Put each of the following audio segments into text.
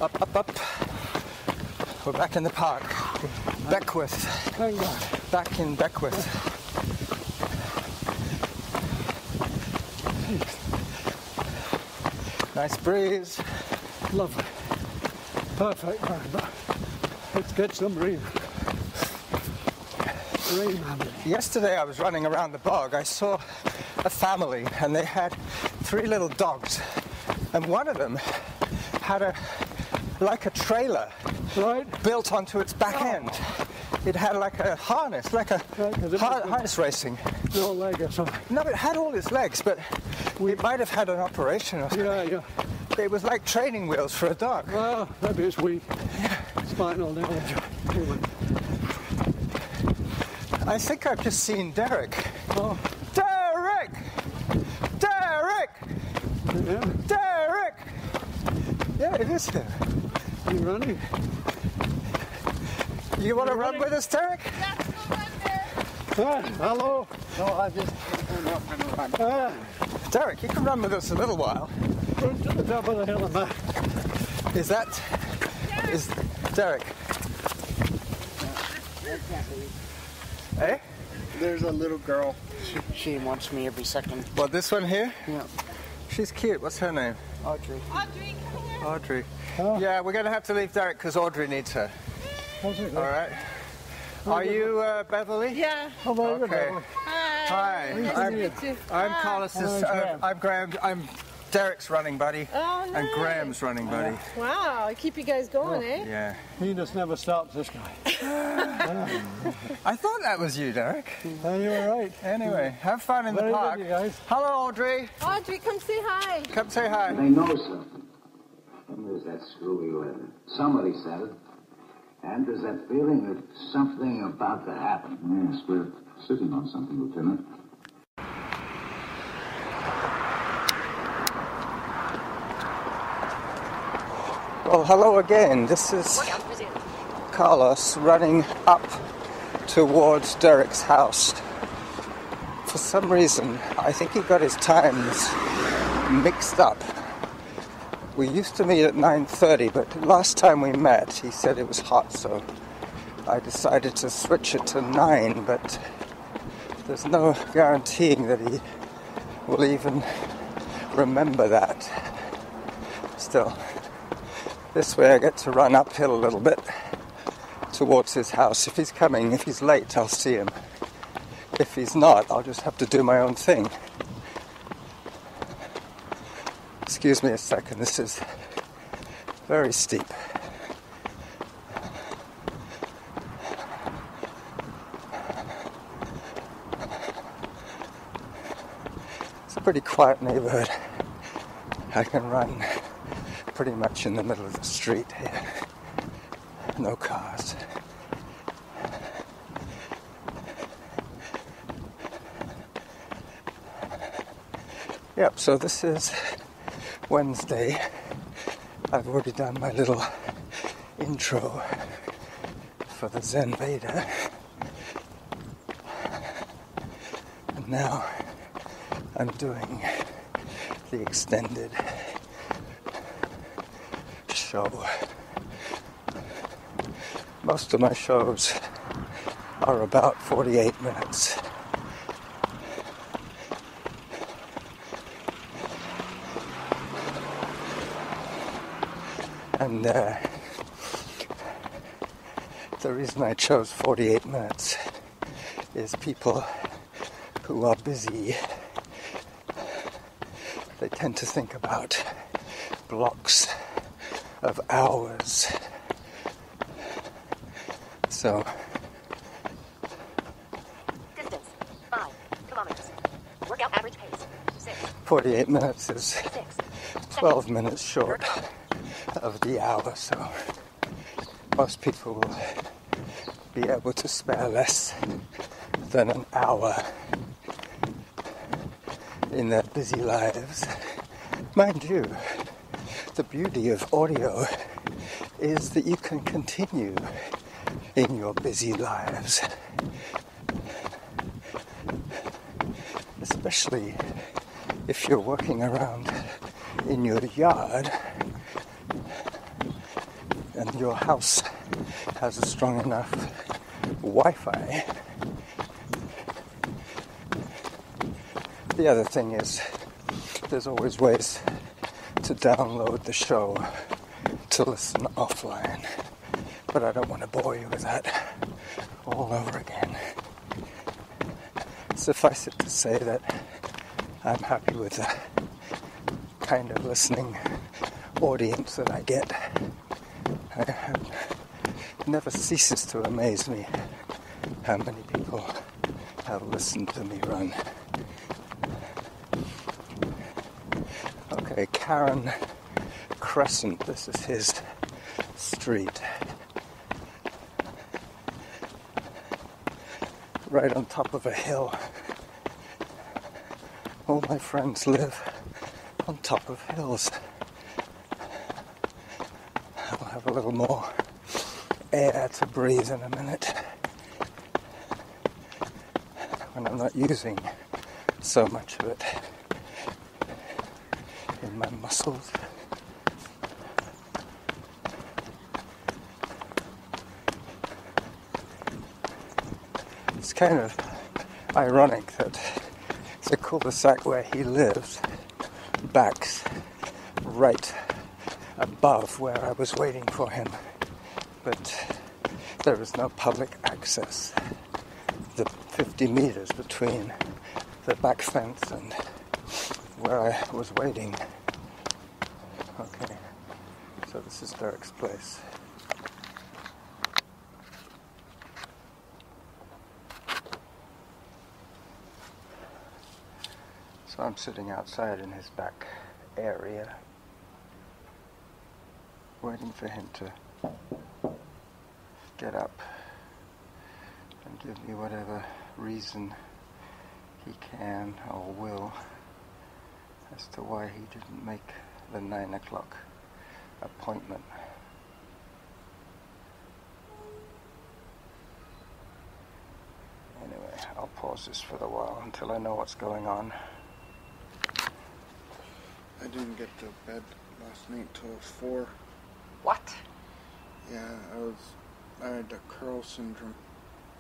Up, up, up. We're back in the park. Beckwith. Thank God. Back in Beckwith. Nice breeze. Lovely. Perfect time, but let's get some rain. Rain, man. Yesterday I was running around the bog. I saw a family and they had 3 little dogs. And one of them had a trailer Right? built onto its back end. It had like a harness, like a harness racing. No leg or something. No, it had all its legs, but it might have had an operation or something. Yeah. It was like training wheels for a dog. Well, maybe it's weak. Spinal damage. I think I've just seen Derek. Oh, Derek! Derek! yeah. Derek! Yeah, it is him. You running? You want to run with us, Derek? Hello. No, I just turned off and run. Derek, you can run with us a little while. Run to the top of the hill and back. Is Derek? Eh? There's a little girl. She wants me every second. What, this one here? Yeah. She's cute. What's her name? Audrey. Audrey, come here. Audrey. Oh. Yeah, we're going to have to leave Derek because Audrey needs her. How's it All going? right. Are you Beverly? Yeah. How about Okay. you? Hi. Hi. Nice to meet you. I'm Hi. Carlos's. Graham. I'm Graham. I'm Derek's running buddy. Oh, And nice. Graham's running buddy. Wow, I keep you guys going, eh? Yeah. He just never stops, this guy. I thought that was you, Derek. And you were right. Anyway, have fun in the Very good, park. you guys. Hello, Audrey. Audrey, come say hi. Come say hi. They know something. And there's that screwy weather. Somebody said it. And there's that feeling that something about to happen. Yes, we're sitting on something, Lieutenant. Well, hello again. This is Carlos running up towards Derek's house. For some reason, I think he got his times mixed up. We used to meet at 9:30, but last time we met, he said it was hot, so I decided to switch it to 9, but there's no guaranteeing that he will even remember that. Still, this way I get to run uphill a little bit towards his house. If he's coming, if he's late, I'll see him. If he's not, I'll just have to do my own thing. Excuse me a second, this is very steep. It's a pretty quiet neighborhood. I can run pretty much in the middle of the street here. No cars. Yep, so this is Wednesday. I've already done my little intro for the Zen Veda. And now I'm doing the extended show. Most of my shows are about 48 minutes. And the reason I chose 48 minutes is people who are busy, they tend to think about blocks of hours. So, distance 5 kilometers. Workout average pace 6. 48 minutes is 6. 12 minutes short of the hour, so most people will be able to spare less than an hour in their busy lives. Mind you, the beauty of audio is that you can continue in your busy lives, especially if you're working around in your yard. and your house has a strong enough Wi-Fi. The other thing is, there's always ways to download the show to listen offline, but I don't want to bore you with that all over again. Suffice it to say that I'm happy with the kind of listening audience that I get. It never ceases to amaze me how many people have listened to me run. Okay, Karen Crescent, this is his street. Right on top of a hill. All my friends live on top of hills. I'll have a little more air to breathe in a minute when I'm not using so much of it in my muscles. It's kind of ironic that the cul-de-sac where he lives backs right above where I was waiting for him, but there is no public access. The 50 meters between the back fence and where I was waiting. Okay, so this is Derek's place. So I'm sitting outside in his back area, waiting for him to get up and give me whatever reason he can or will as to why he didn't make the 9 o'clock appointment. Anyway, I'll pause this for a while until I know what's going on. I didn't get to bed last night till 4. What? Yeah, I had the curl syndrome.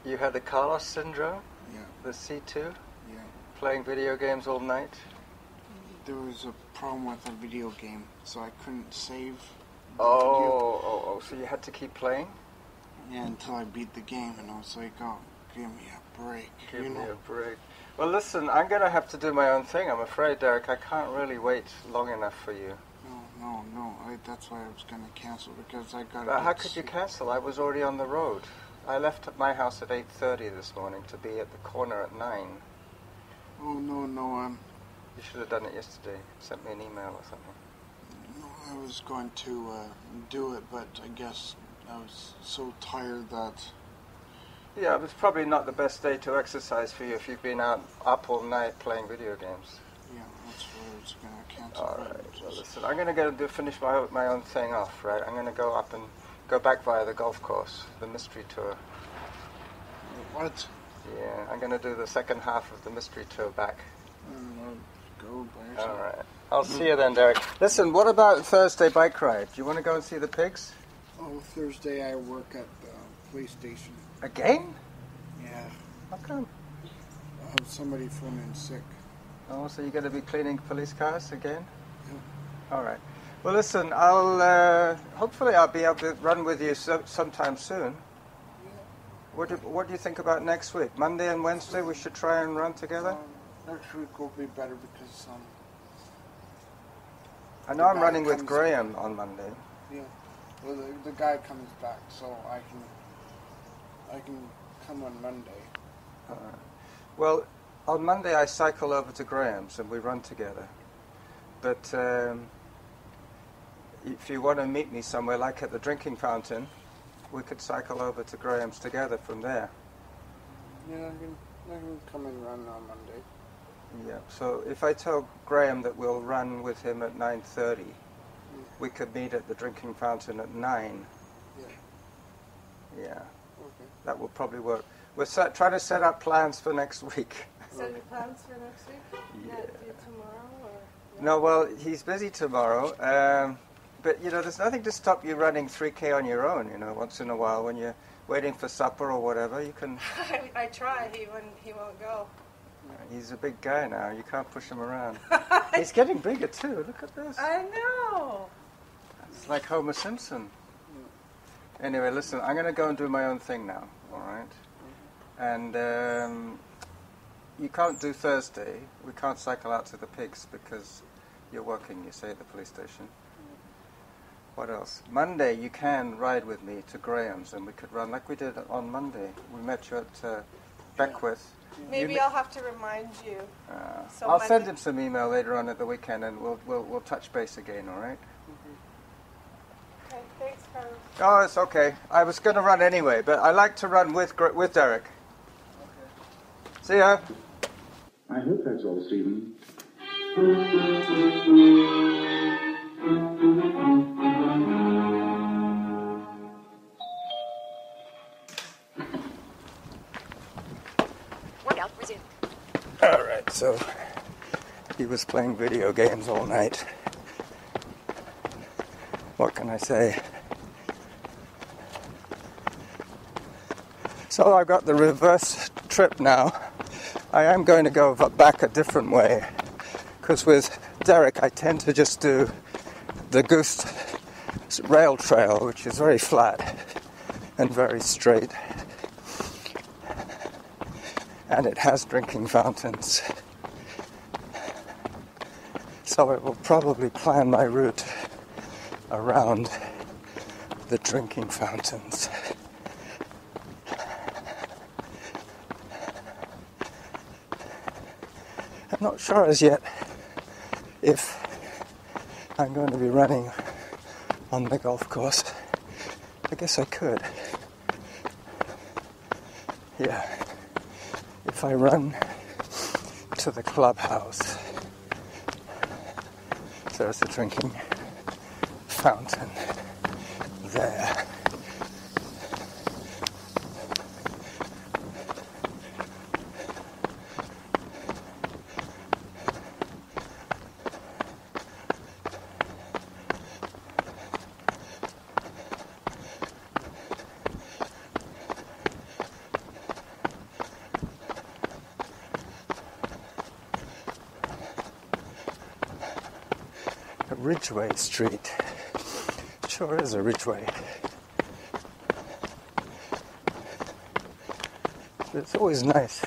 You had the Carlos syndrome? Yeah. The C2? Yeah. Playing video games all night? There was a problem with a video game, so I couldn't save the video. Oh, so you had to keep playing? Yeah, until I beat the game, and I was like, oh, give me a break. Give me a break. Well, listen, I'm going to have to do my own thing, I'm afraid, Derek. I can't really wait long enough for you. No. That's why I was going to cancel, because I got... But how could you cancel? I was already on the road. I left at my house at 8:30 this morning to be at the corner at 9. Oh, no, You should have done it yesterday. Sent me an email or something. No, I was going to do it, but I guess I was so tired that... Yeah, it was probably not the best day to exercise for you if you've been up all night playing video games. Yeah, that's why I was going to cancel. All right. Well, listen, I'm going to finish my own thing off, right? I'm going to go up and go back via the golf course, the mystery tour. What? Yeah, I'm going to do the second half of the mystery tour back. Go by yourself. All right. I'll see you then, Derek. Listen, what about Thursday bike ride? Do you want to go and see the pigs? Oh, Thursday I work at the police station. Again? Yeah. How come? Somebody phoned in sick. Oh, so you're going to be cleaning police cars again? Yeah. All right. Well, listen, hopefully I'll be able to run with you sometime soon. What do you think about next week? Monday and Wednesday we should try and run together? Next week will be better because I know I'm running with Graham on Monday. Yeah. Well, the guy comes back, so I can come on Monday. All right. Well, on Monday I cycle over to Graham's and we run together. But if you want to meet me somewhere, like at the drinking fountain, we could cycle over to Graham's together from there. Yeah, I can come and run on Monday. Yeah. So if I tell Graham that we'll run with him at 9:30, we could meet at the drinking fountain at 9. Yeah. Yeah. Okay. That will probably work. We're trying to set up plans for next week. Set your plans for next week? Yeah. Do tomorrow or? No, well, he's busy tomorrow. But, you know, there's nothing to stop you running 3K on your own, you know, once in a while when you're waiting for supper or whatever. You can... I try. He won't go. He's a big guy now. You can't push him around. He's getting bigger, too. Look at this. I know. It's like Homer Simpson. Anyway, listen, I'm going to go and do my own thing now, all right? And you can't do Thursday. We can't cycle out to the pigs because you're working, you say, at the police station. What else? Monday, you can ride with me to Graham's and we could run like we did on Monday. We met you at Beckwith. Maybe I'll have to remind you. So I'll send Monday- him some email later on at the weekend and we'll touch base again, all right? Okay, thanks, Carlos. Oh, it's okay. I was going to run anyway, but I like to run with Derek. See ya. I hope that's all, Stephen. Workout resumed. All right, so he was playing video games all night. What can I say? So I've got the reverse trip now. I am going to go back a different way because with Derek I tend to just do the Goose Rail Trail, which is very flat and very straight, and it has drinking fountains. So I will probably plan my route around the drinking fountains. I'm not sure as yet if I'm going to be running on the golf course. I guess I could. Yeah. If I run to the clubhouse, there's a drinking fountain there. Ridgeway Street. Sure is a Ridgeway. It's always nice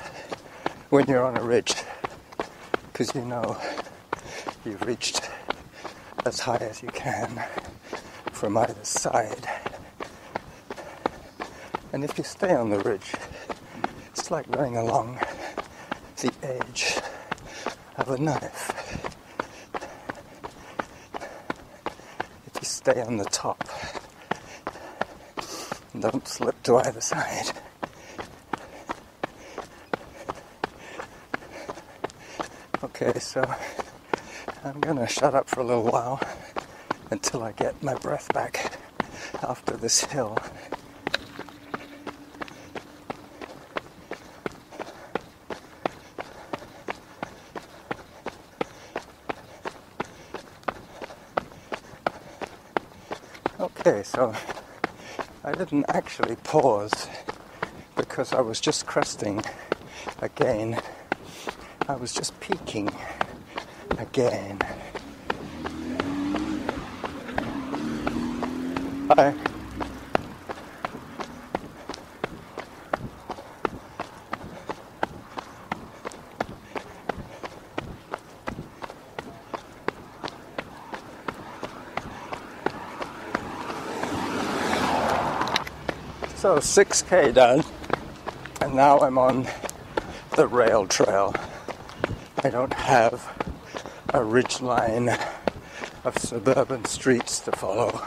when you're on a ridge because you know you've reached as high as you can from either side. And if you stay on the ridge, it's like running along the edge of a knife. Stay on the top and don't slip to either side. Okay, so I'm gonna shut up for a little while until I get my breath back after this hill. Okay, so I didn't actually pause because I was just cresting again. I was just peaking again. Hi. So 6K done, and now I'm on the rail trail. I don't have a ridge line of suburban streets to follow.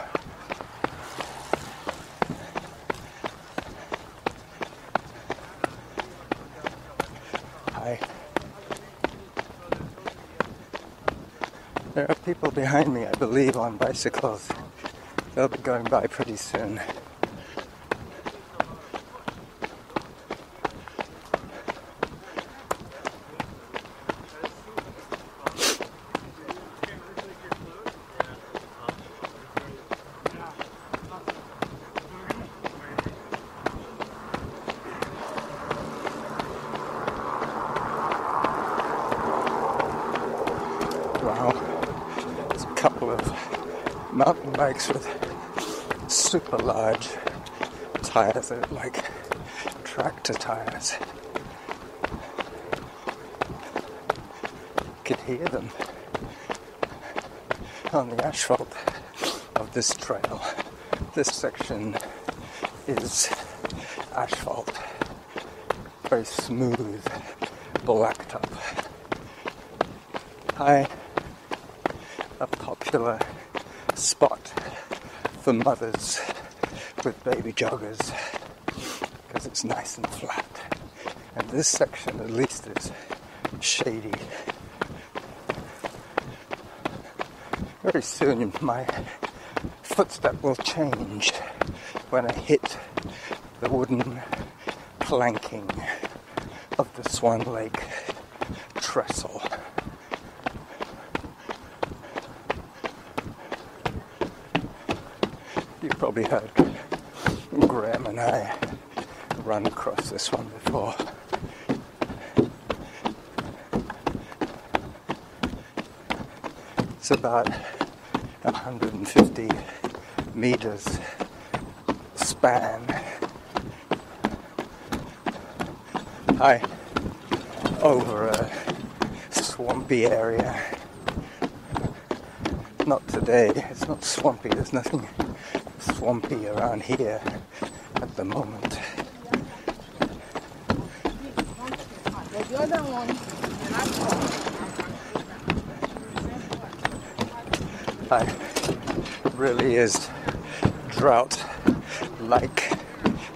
Hi. There are people behind me, I believe, on bicycles. They'll be going by pretty soon. Wow. There's a couple of mountain bikes with super large tires that are like tractor tires. You could hear them on the asphalt of this trail. This section is asphalt, very smooth, blacktop. A popular spot for mothers with baby joggers because it's nice and flat. And this section at least is shady. Very soon my footstep will change when I hit the wooden planking of the Swan Lake trestle. You've probably heard Graham and I run across this one before. It's about 150 meters span. High over a swampy area. Not today, it's not swampy, there's nothing swampy around here at the moment. It really is drought-like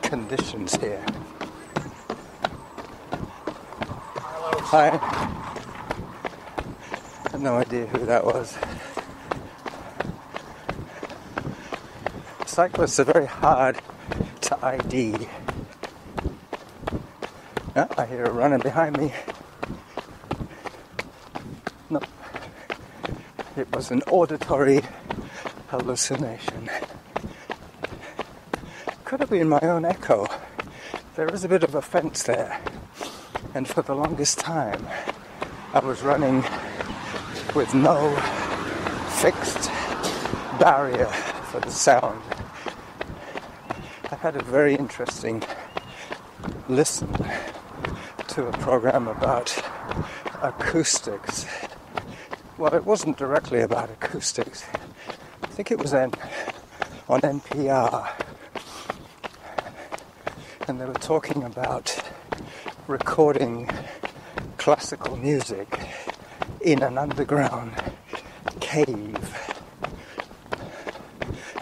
conditions here. Hi. I have no idea who that was. Cyclists are very hard to ID. Oh, I hear a runner behind me. No, it was an auditory hallucination. Could have been my own echo. There is a bit of a fence there. And for the longest time, I was running with no fixed barrier for the sound. I had a very interesting listen to a program about acoustics. Well, it wasn't directly about acoustics. I think it was on NPR. And they were talking about recording classical music in an underground cave.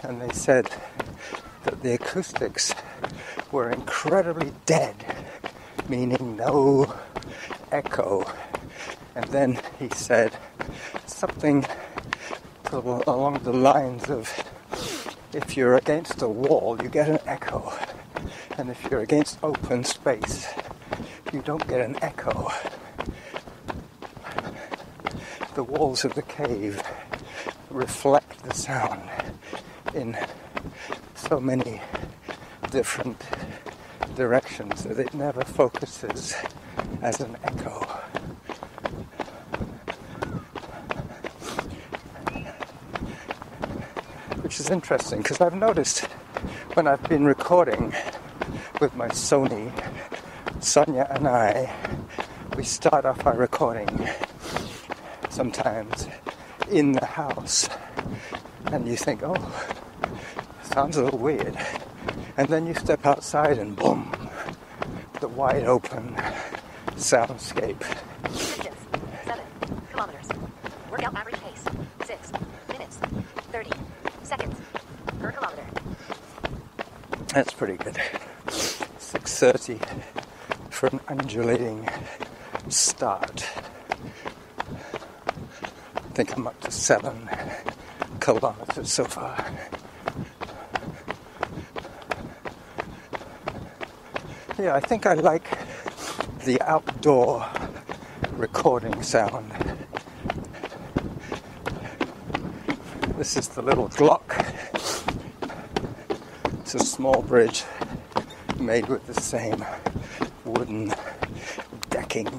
And they said that the acoustics were incredibly dead, meaning no echo. And then he said something along the lines of, if you're against a wall, you get an echo. And if you're against open space, you don't get an echo. The walls of the cave reflect the sound in so many different directions that it never focuses as an echo. Which is interesting because I've noticed when I've been recording with my Sony, Sonia and I, we start off our recording sometimes in the house, and you think, oh, sounds a little weird, and then you step outside and boom, the wide open soundscape. Distance, 7 kilometers. Workout average pace, 6 minutes, 30 seconds per kilometer. That's pretty good. 6:30 for an undulating start. I think I'm up to 7 kilometers so far. Yeah, I think I like the outdoor recording sound. This is the Little Glock. It's a small bridge made with the same wooden decking.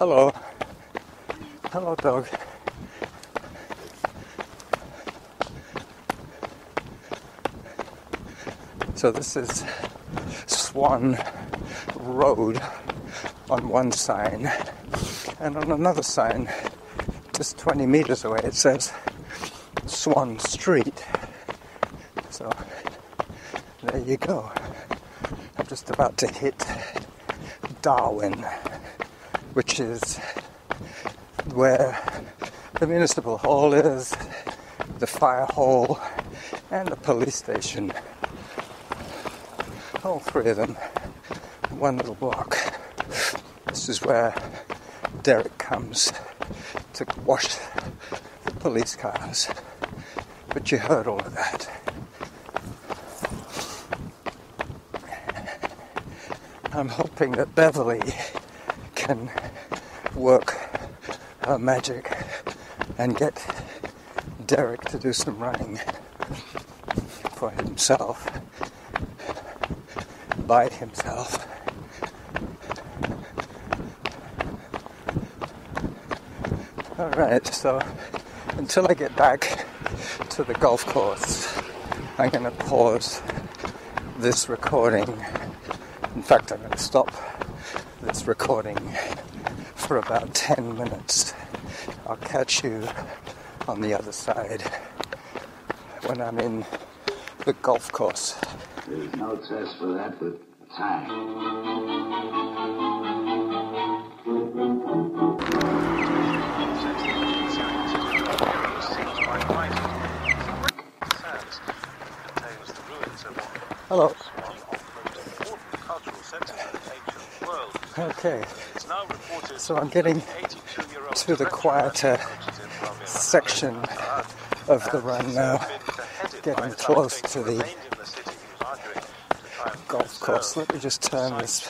Hello. Hello, dog. So this is Swan Road on one sign, and on another sign, just 20 meters away, it says Swan Street. So there you go. I'm just about to hit Darwin, which is where the municipal hall is, the fire hall, and the police station. All three of them in one little block. This is where Derek comes to wash the police cars. But you heard all of that. I'm hoping that Beverly can work her magic and get Derek to do some running for himself, by himself. Alright, so until I get back to the golf course, I'm going to pause this recording. In fact, I'm going to stop this recording for about 10 minutes. I'll catch you on the other side when I'm in the golf course. There's no test for that but time. Hello. Okay, so I'm getting to the quieter section of the run now, getting close to the golf course. Let me just turn this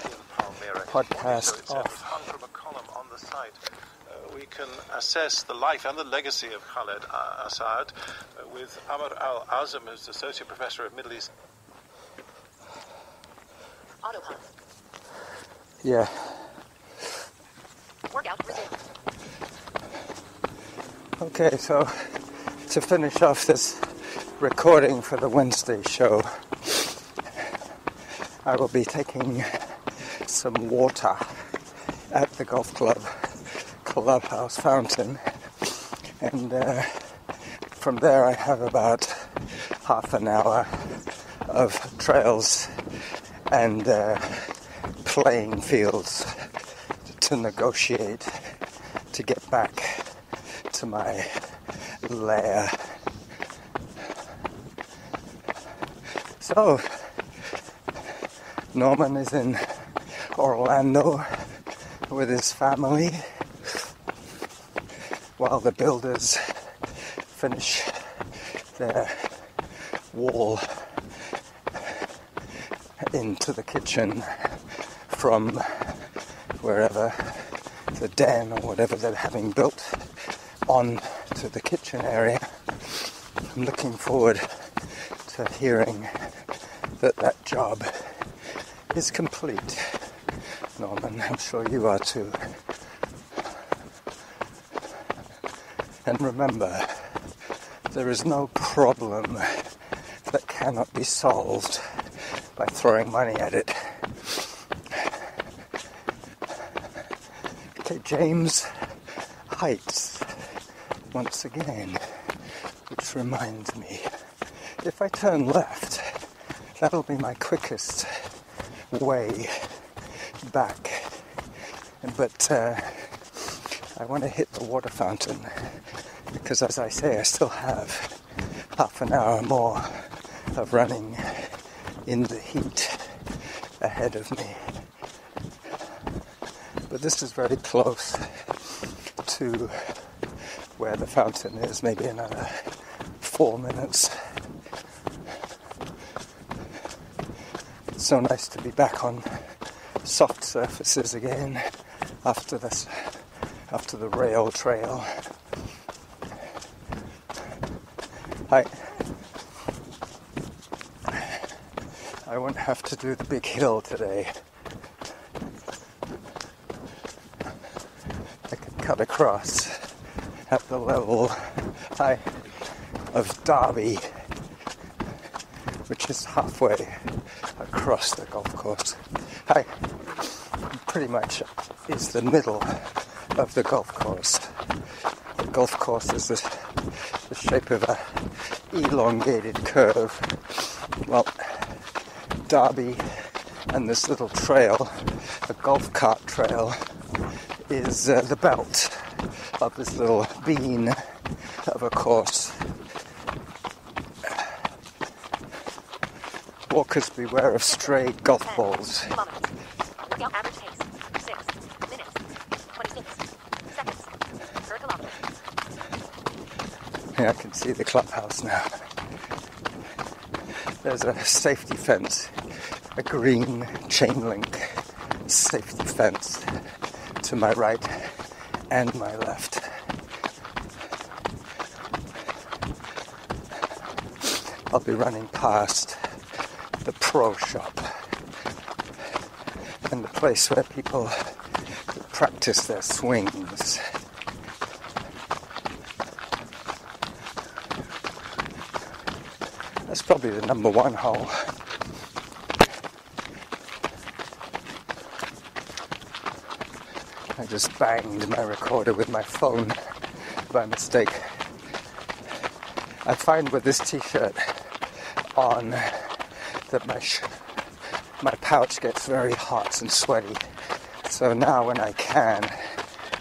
podcast off. We can assess the life and the legacy of Khaled Assad with Amr Al-Azam, who's the Associate Professor of Middle East. Autopilot. Yeah. Workout resumed. Okay, so to finish off this recording for the Wednesday show, I will be taking some water at the golf clubhouse fountain, and from there I have about half an hour of trails and playing fields to negotiate to get back to my lair. So Norman is in Orlando with his family while the builders finish their wall into the kitchen from wherever, the den or whatever they're having built on to the kitchen area. I'm looking forward to hearing that job is complete. Norman, I'm sure you are too. And remember, there is no problem that cannot be solved by throwing money at it. Okay, James Heights, once again, which reminds me, if I turn left, that'll be my quickest way back. But I want to hit the water fountain because, as I say, I still have half an hour more of running in the heat ahead of me. But this is very close to where the fountain is, maybe another 4 minutes. It's so nice to be back on soft surfaces again after the rail trail. I won't have to do the big hill today. cut across at the level of Derby, which is halfway across the golf course. Pretty much is the middle of the golf course. The golf course is the shape of a elongated curve. Well, Derby and this little trail, a golf cart trail, is the belt of this little bean of a course. Walkers beware of stray golf balls. Workout average pace, 6 minutes, 26 seconds per kilometer. Yeah, I can see the clubhouse now. There's a safety fence, a green chain link safety fence to my right and my left. I'll be running past the pro shop and the place where people practice their swings. That's probably the number one hole. I just banged my recorder with my phone by mistake. I find with this t-shirt on that my pouch gets very hot and sweaty. So now when I can,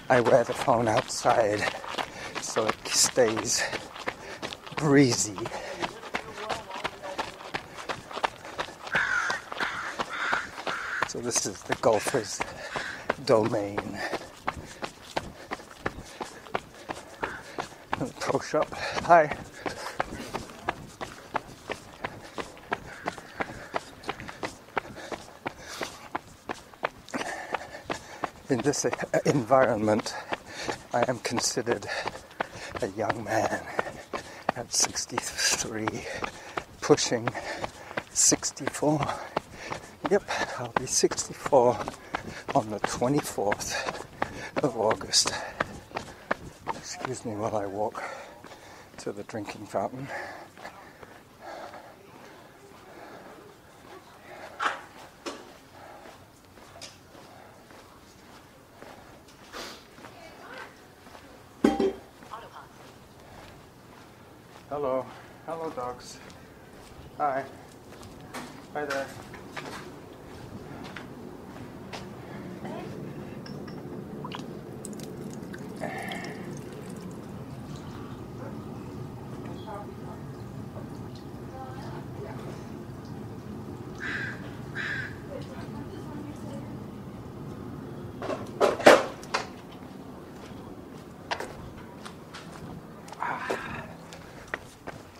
I wear the phone outside so it stays breezy. So this is the golfer's domain. The pro shop. Hi. In this environment, I am considered a young man at 63, pushing 64. Yep, I'll be 64 on the 24th of August. Excuse me while I walk to the drinking fountain. Hello. Hello, dogs. Hi. Hi there.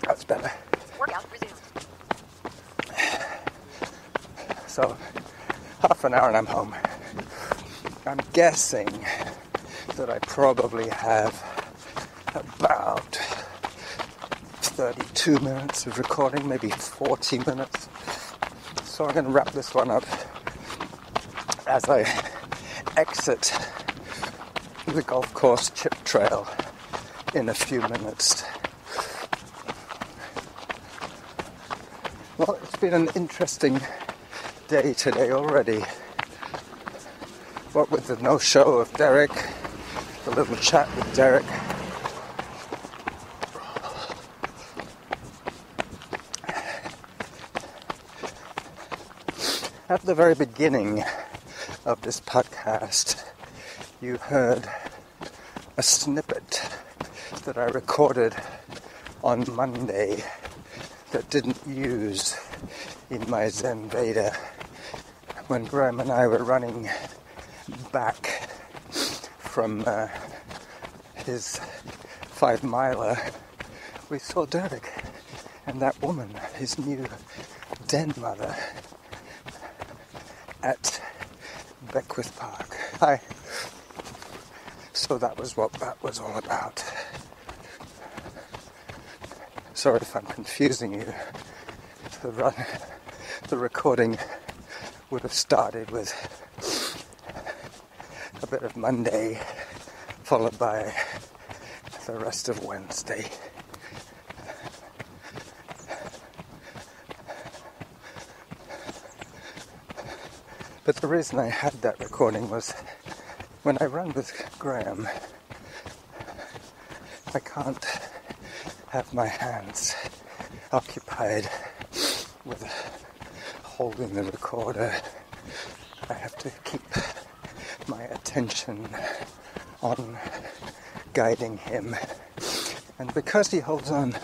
That's better. Workout resumes. So, half an hour and I'm home. I'm guessing that I probably have about 32 minutes of recording, maybe 40 minutes. So I'm going to wrap this one up as I exit the golf course chip trail in a few minutes. Well, it's been an interesting day today already. What with the no-show of Derek, the little chat with Derek. At the very beginning of this podcast, you heard a snippet that I recorded on Monday that didn't use in my Zen Veda when Graham and I were running back from his 5-miler. We saw Derek and that woman, his new den mother, at Beckwith Park. Hi. So that was what that was all about. Sorry if I'm confusing you. The recording would have started with a bit of Monday followed by the rest of Wednesday. But the reason I had that recording was when I run with Graham, I can't have my hands occupied with holding the recorder. I have to keep my attention on guiding him. And because he holds on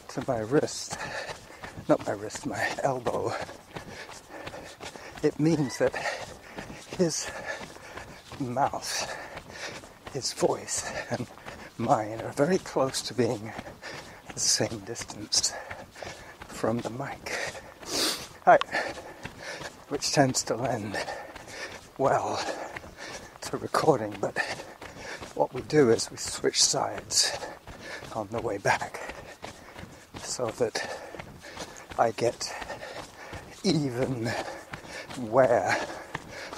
to my wrist, not my wrist, my elbow, it means that his mouth, his voice, and mine are very close to being the same distance from the mic. Which tends to lend well to recording, but what we do is we switch sides on the way back so that I get even wear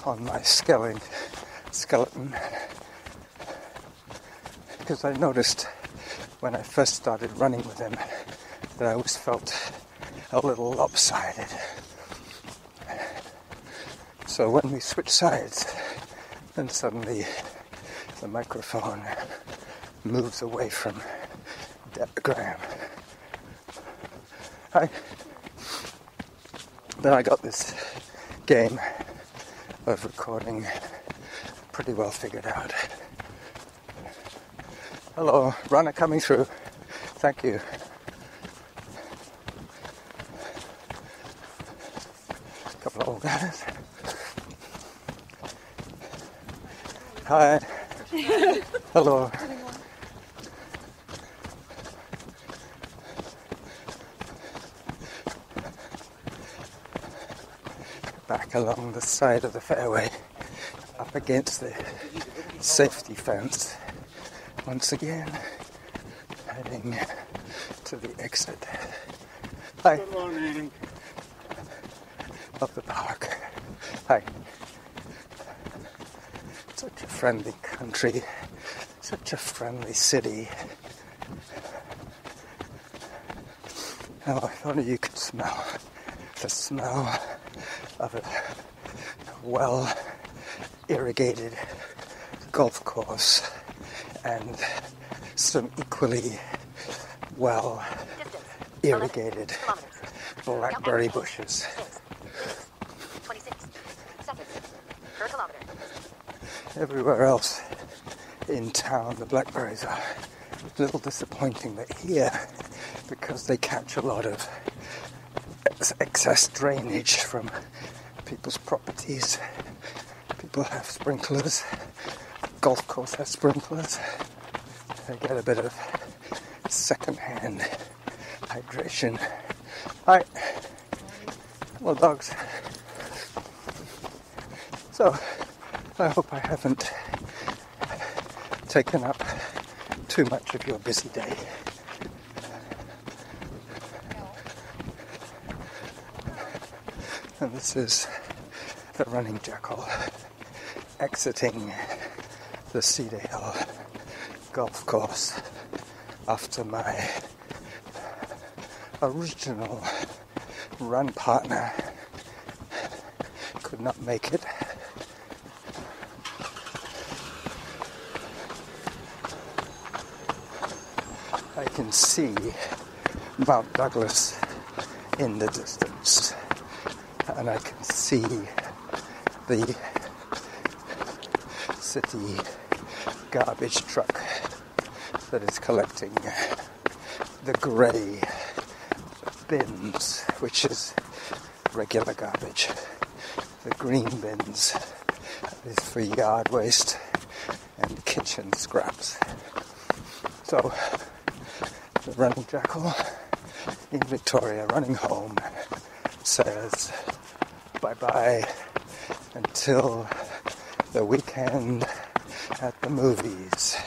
on my skeleton, because I noticed when I first started running with him that I always felt a little lopsided. So when we switch sides, then suddenly the microphone moves away from Graham. Then I got this game of recording pretty well figured out. Hello, runner coming through. Thank you. A couple of old guys. Hi. Hello. Back along the side of the fairway, up against the safety fence. Once again, heading to the exit. Hi. Good morning. Of the park. Hi. Such a friendly country, such a friendly city. Oh, if only you could smell the smell of a well-irrigated golf course and some equally well-irrigated blackberry bushes. 26 seconds per kilometer. Everywhere else in town, the blackberries are a little disappointing, but here, because they catch a lot of excess drainage from people's properties, people have sprinklers, golf course has sprinklers, they get a bit of second-hand hydration. Hi. Well, dogs. So, I hope I haven't taken up too much of your busy day. And this is the Running Jackal exiting the Cedarhill golf course after my original run partner could not make it. I can see Mount Douglas in the distance, and I can see the city garbage truck that is collecting the grey bins, which is regular garbage. The green bins is for yard waste and kitchen scraps. So, the Running Jackal in Victoria, running home, says bye-bye until the weekend at the movies.